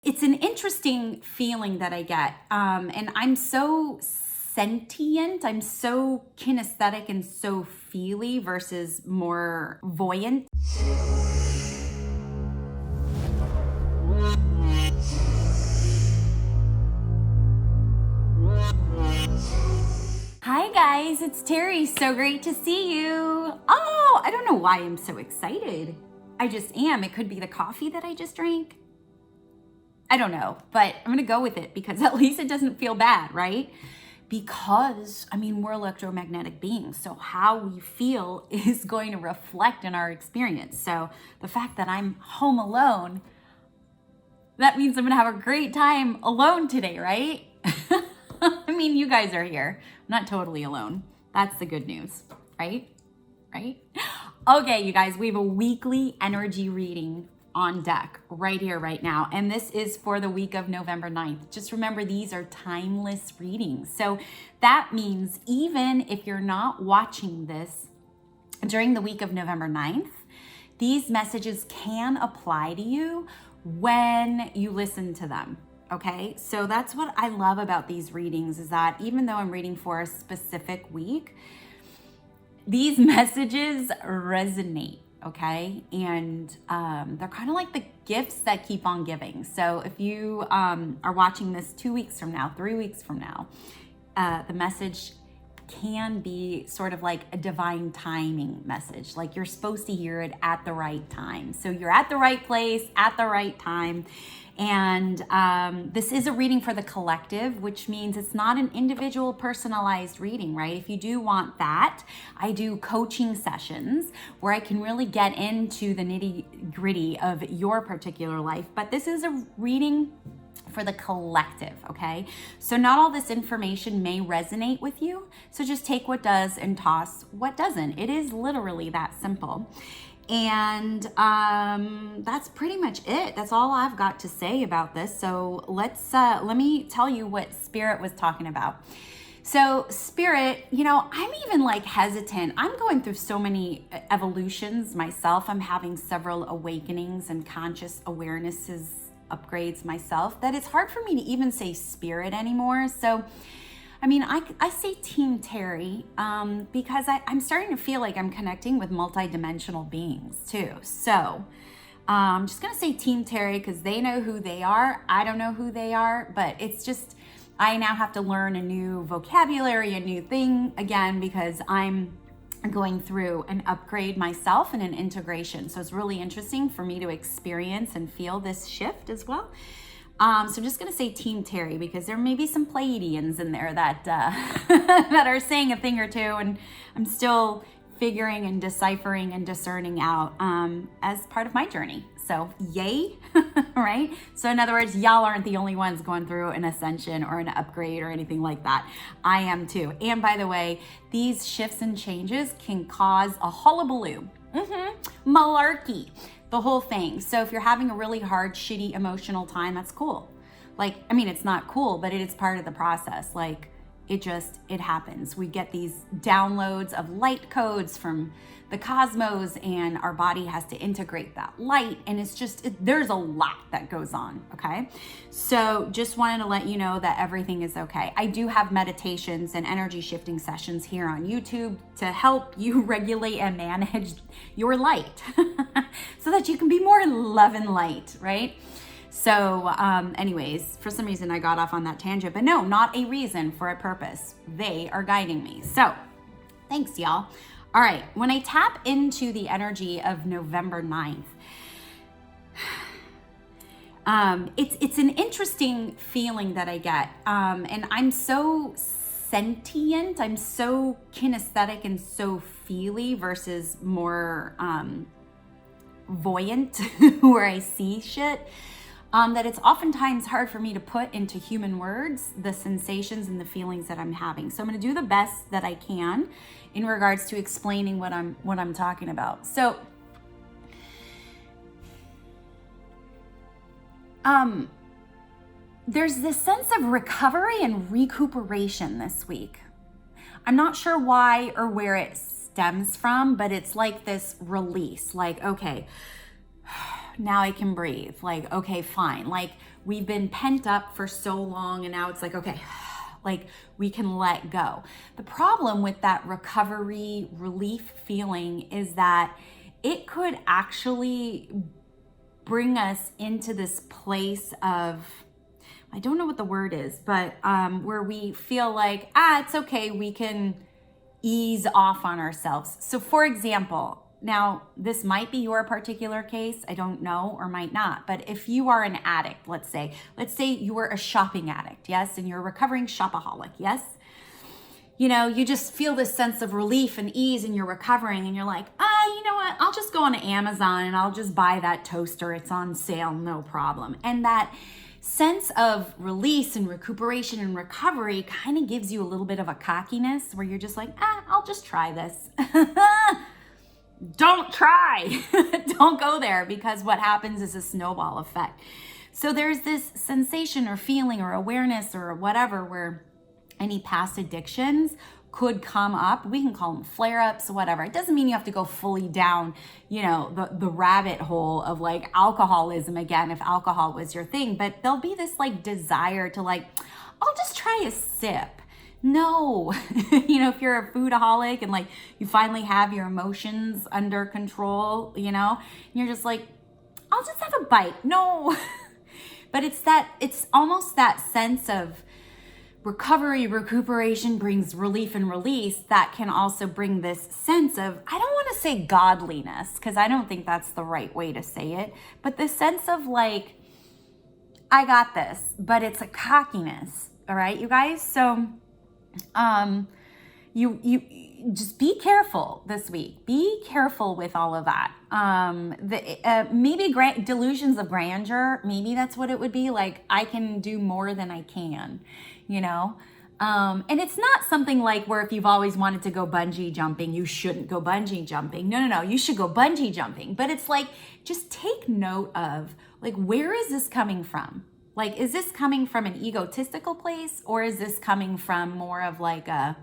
It's an interesting feeling that I get. And I'm so sentient, I'm so kinesthetic and so feely versus more voyant. Hi guys, it's Terrie. So great to see you. Oh, I don't know why I'm so excited. I just am. It could be the coffee that I just drank. I don't know, but I'm gonna go with it because at least it doesn't feel bad, right? Because, we're electromagnetic beings, so how we feel is going to reflect in our experience. So the fact that I'm home alone, that means I'm gonna have a great time alone today, right? You guys are here. I'm not totally alone. That's the good news, right? Right? Okay, you guys, we have a weekly energy reading on deck right here, right now. And this is for the week of November 9th. Just remember, these are timeless readings. So that means even if you're not watching this during the week of November 9th, these messages can apply to you when you listen to them. Okay, so that's what I love about these readings, is that even though I'm reading for a specific week, these messages resonate, okay? And they're kind of like the gifts that keep on giving. So if you are watching this 2 weeks from now, 3 weeks from now, the message can be sort of like a divine timing message. Like you're supposed to hear it at the right time. So you're at the right place at the right time. And this is a reading for the collective, which means it's not an individual personalized reading, right? If you do want that, I do coaching sessions where I can really get into the nitty gritty of your particular life. But this is a reading for the collective, okay? So not all this information may resonate with you. So just take what does and toss what doesn't. It is literally that simple. And that's pretty much it. That's all I've got to say about this. So let me tell you what Spirit was talking about. So Spirit, I'm even like hesitant. I'm going through so many evolutions myself. I'm having several awakenings and conscious awarenesses, upgrades myself, that it's hard for me to even say Spirit anymore. So I say Team Terrie because I'm starting to feel like I'm connecting with multidimensional beings too. So I'm just going to say Team Terrie because they know who they are. I don't know who they are, but it's just, I now have to learn a new vocabulary, a new thing again, because I'm going through an upgrade myself and an integration. So it's really interesting for me to experience and feel this shift as well. So I'm just going to say Team Terrie because there may be some Pleiadians in there that that are saying a thing or two, and I'm still figuring and deciphering and discerning out as part of my journey. So yay, right? So in other words, y'all aren't the only ones going through an ascension or an upgrade or anything like that. I am too. And by the way, these shifts and changes can cause a hullabaloo, malarkey, the whole thing. So if you're having a really hard, shitty, emotional time, that's cool. It's not cool, but it is part of the process. It happens. We get these downloads of light codes from the cosmos, and our body has to integrate that light. And there's a lot that goes on, okay? So just wanted to let you know that everything is okay. I do have meditations and energy shifting sessions here on YouTube to help you regulate and manage your light so that you can be more love and light, right? So anyways, for some reason I got off on that tangent, but no, not a reason, for a purpose. They are guiding me. So thanks, y'all. All right, when I tap into the energy of November 9th, it's an interesting feeling that I get. And I'm so sentient, I'm so kinesthetic and so feely versus more voyant where I see shit. That it's oftentimes hard for me to put into human words the sensations and the feelings that I'm having. So I'm going to do the best that I can in regards to explaining what I'm talking about. So there's this sense of recovery and recuperation this week. I'm not sure why or where it stems from, but it's like this release, like, okay, now I can breathe. Like, okay, fine. Like, we've been pent up for so long, and now it's like, okay, like we can let go. The problem with that recovery relief feeling is that it could actually bring us into this place of, I don't know what the word is, but where we feel like, it's okay, we can ease off on ourselves. So for example, now this might be your particular case, I don't know, or might not, but if you are an addict, let's say you were a shopping addict, yes, and you're a recovering shopaholic, yes? You know, you just feel this sense of relief and ease and you're recovering and you're like, you know what, I'll just go on Amazon and I'll just buy that toaster, it's on sale, no problem. And that sense of release and recuperation and recovery kind of gives you a little bit of a cockiness where you're just like, I'll just try this. Don't try. Don't go there, because what happens is a snowball effect. So there's this sensation or feeling or awareness or whatever where any past addictions could come up. We can call them flare-ups, whatever. It doesn't mean you have to go fully down, you know, the rabbit hole of like alcoholism again, if alcohol was your thing, but there'll be this like desire to like, I'll just try a sip. No, you know, if you're a foodaholic and like you finally have your emotions under control, you know, and you're just like, I'll just have a bite. No, but it's almost that sense of recovery, recuperation brings relief and release that can also bring this sense of, I don't want to say godliness, because I don't think that's the right way to say it, but the sense of like, I got this, but it's a cockiness. All right, you guys. So, you just be careful this week. Be careful with all of that. Maybe delusions of grandeur. Maybe that's what it would be. Like, I can do more than I can, you know? And it's not something like where if you've always wanted to go bungee jumping, you shouldn't go bungee jumping. No, you should go bungee jumping. But it's like, just take note of like, where is this coming from? Like, is this coming from an egotistical place, or is this coming from more of like a,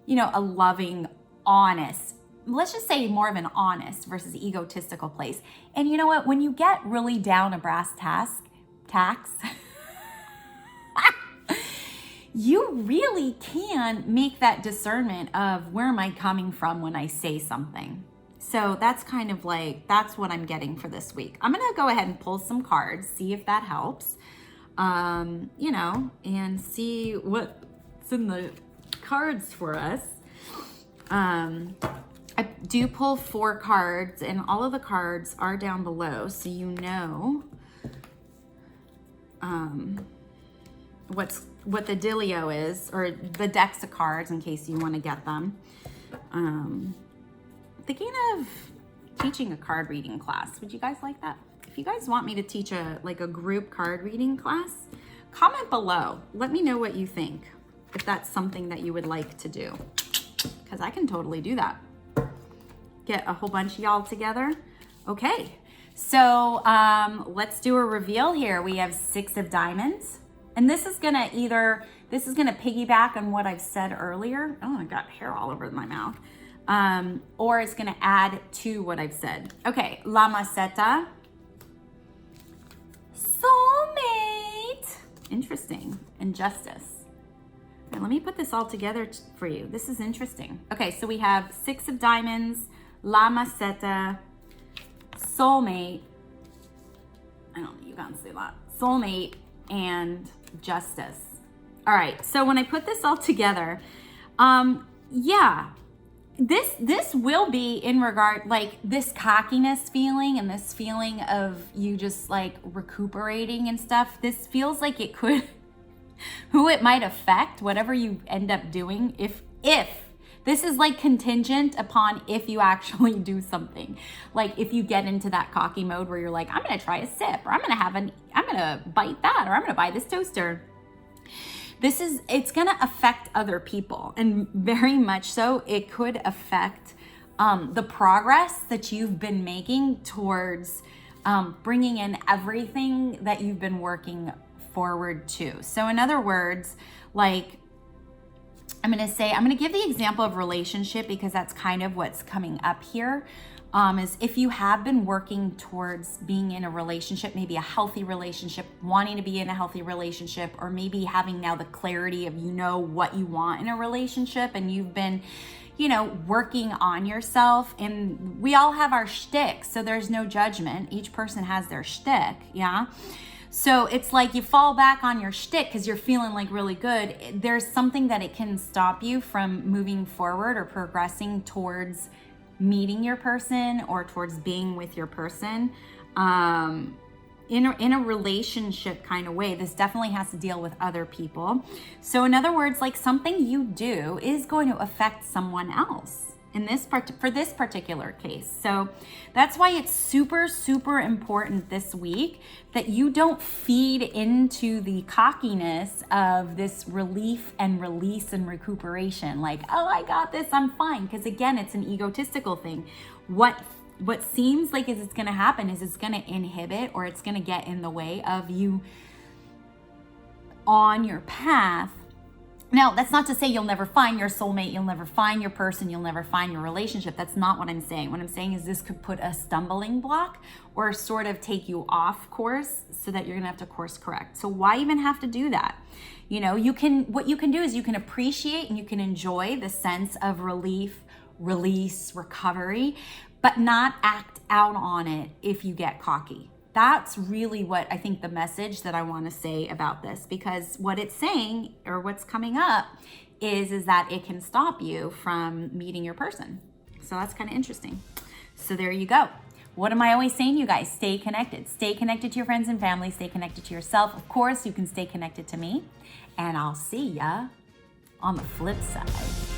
you know, a loving, honest, let's just say more of an honest versus egotistical place. And you know what? When you get really down to brass tacks, you really can make that discernment of where am I coming from when I say something. So that's kind of like, that's what I'm getting for this week. I'm going to go ahead and pull some cards, see if that helps, you know, and see what's in the cards for us. I do pull 4 cards, and all of the cards are down below, so you know what the dealio is, or the decks of cards in case you want to get them. Thinking of teaching a card reading class. Would you guys like that? If you guys want me to teach a group card reading class, comment below. Let me know what you think, if that's something that you would like to do, because I can totally do that. Get a whole bunch of y'all together. Okay, so let's do a reveal here. We have 6 of diamonds, and this is gonna piggyback on what I've said earlier. Oh, I got hair all over my mouth. Or it's going to add to what I've said. Okay, La Maceta. Soulmate. Interesting. And Justice. Now, let me put this all together for you. This is interesting. Okay, so we have 6 of diamonds, La Maceta, Soulmate. I don't know, you can't see that. Soulmate and Justice. All right, so when I put this all together, yeah, this will be in regard, like this cockiness feeling and this feeling of you just like recuperating and stuff. This feels like it could, who it might affect, whatever you end up doing, if this is like contingent upon if you actually do something. Like if you get into that cocky mode where you're like, I'm gonna try a sip, or I'm gonna bite that, or I'm gonna buy this toaster. It's gonna affect other people, and very much so it could affect the progress that you've been making towards bringing in everything that you've been working forward to. So in other words, like I'm gonna give the example of relationship because that's kind of what's coming up here. is if you have been working towards being in a relationship, maybe a healthy relationship, wanting to be in a healthy relationship, or maybe having now the clarity of what you want in a relationship, and you've been, working on yourself. And we all have our shtick, so there's no judgment. Each person has their shtick, yeah? So it's like you fall back on your shtick because you're feeling like really good. There's something that it can stop you from moving forward or progressing towards meeting your person or towards being with your person in a relationship kind of way. This definitely has to deal with other people. So in other words, like something you do is going to affect someone else in this for this particular case. So that's why it's super, super important this week that you don't feed into the cockiness of this relief and release and recuperation. Like, oh, I got this, I'm fine. Because again, it's an egotistical thing. What seems like it's going to happen is it's going to inhibit, or it's going to get in the way of you on your path. Now, that's not to say you'll never find your soulmate, you'll never find your person, you'll never find your relationship. That's not what I'm saying. What I'm saying is this could put a stumbling block or sort of take you off course so that you're gonna have to course correct. So why even have to do that? What you can do is you can appreciate and you can enjoy the sense of relief, release, recovery, but not act out on it if you get cocky. That's really what I think the message that I want to say about this, because what it's saying or what's coming up is that it can stop you from meeting your person. So that's kind of interesting. So there you go. What am I always saying, you guys? Stay connected. Stay connected to your friends and family. Stay connected to yourself. Of course, you can stay connected to me. And I'll see ya on the flip side.